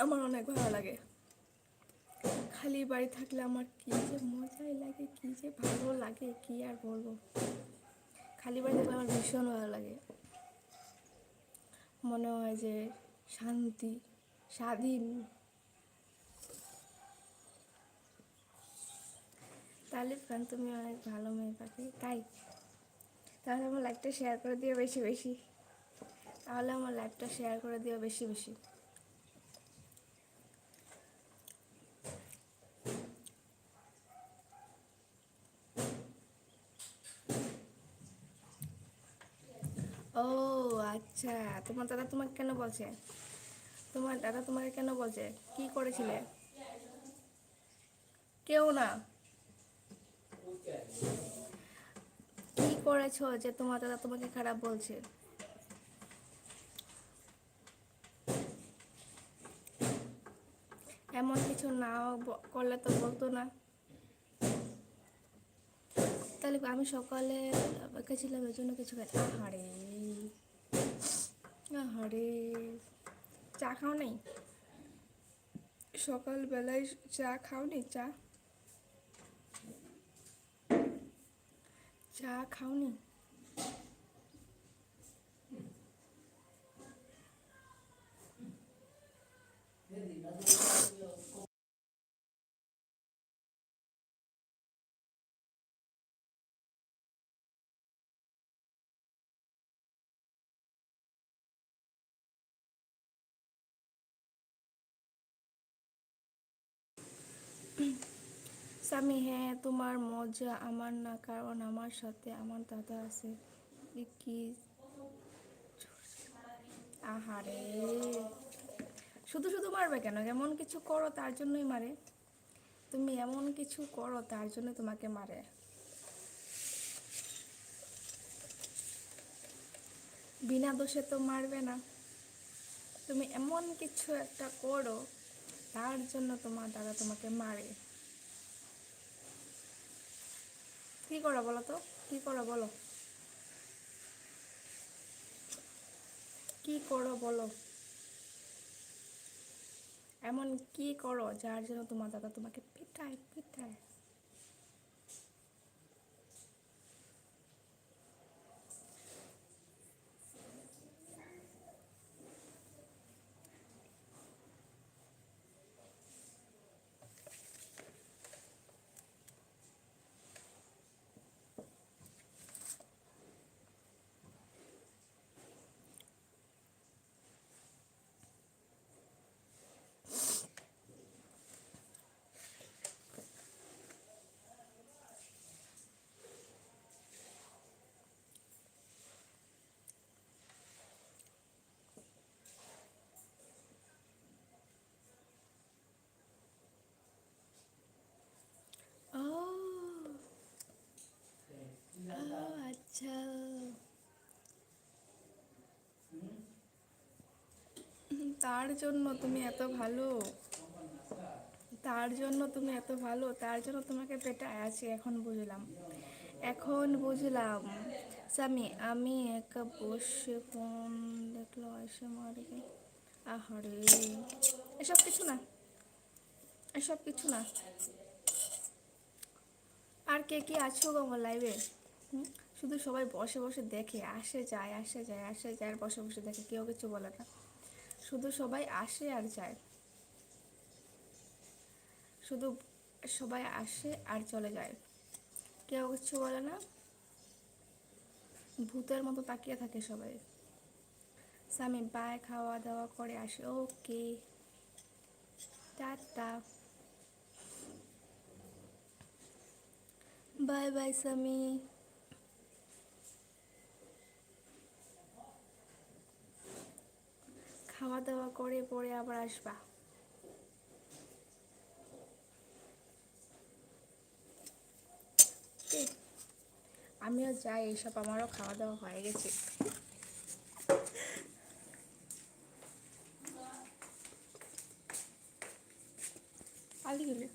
আমার অনেক ভালো লাগে। খালি বাড়ি থাকলে আমার কী যে মজাই লাগে, কী যে ভালো লাগে, কী আর বলবো। খালি বাড়ি থাকলে আমার ভীষণ ভালো লাগে। মনে হয় যে শান্তি, স্বাধীন। তাহলে ফ্যান, তুমি অনেক ভালো মেয়ে পাখি, তাই? তাহলে আমার লাইফটা শেয়ার করে দিও বেশি বেশি। তাহলে আমার লাইফটা শেয়ার করে দিও বেশি বেশি। ও আচ্ছা, তোমার দাদা তোমাকে কেন বলছে? তোমার দাদা তোমাকে কেন বলছে? কি করেছিলে? কেউ না। কি করেছো যে তোমার দাদা তোমাকে খারাপ বলছে? এমন কিছু না করলে তো বলতো না। তাহলে আমি সকালে অপেক্ষা ছিলাম এই জন্য কিছু খাই। আহারে, আহারে, চা খাও নাই? সকালবেলায় চা খাওনি? চা, চা খাওনি? স্বামী, হ্যাঁ তোমার মজা আমার না, কারণ আমার সাথে আমার দাদা আছে। কি? আহারে, শুধু শুধু মারবে কেন? এমন কিছু করো তার জন্যই মারে। তুমি এমন কিছু করো তার জন্য তোমাকে মারে। বিনা দোষে তো মারবে না। তুমি এমন কিছু একটা করো তার জন্য তোমার দাদা তোমাকে মারে। কি করো বলো তো? কি করো বলো? কি করো বলো? এমন কি করো যার জন্য তোমার দাদা তোমাকে পিটায় পিটায়? ও, আচ্ছা। তার জন্য তুমি এত ভালো? তার জন্য তুমি এত ভালো, তার জন্য তোমাকে পেটায় আছে? এখন বুঝলাম, এখন বুঝলাম। স্বামী, আমি একা বসে ফোন দেখলো এসে মারবে। আহারে, এসব কিছু না, এসব কিছু না। আর কে কে আছো গো আমার লাইভে? শুধু সবাই বসে বসে দেখে, আসে যায় আসে যায় আসে যায়, আর বসে বসে দেখে, কেউ কিছু বলে না। শুধু সবাই আসে আর যায়, শুধু সবাই আসে আর চলে যায়, কেউ কিছু বলে না। ভূতের মতো তাকিয়ে থাকে সবাই। স্বামী, বাই, খাওয়া দাওয়া করে আসে। ওকে, টাটা, বাই বাই স্বামী। খাওয়া দাওয়া করে পরে আবার আসবা। ঠিক, আমিও যাই, এইসব আমারও খাওয়া দাওয়া হয়ে গেছে। আলি গেলে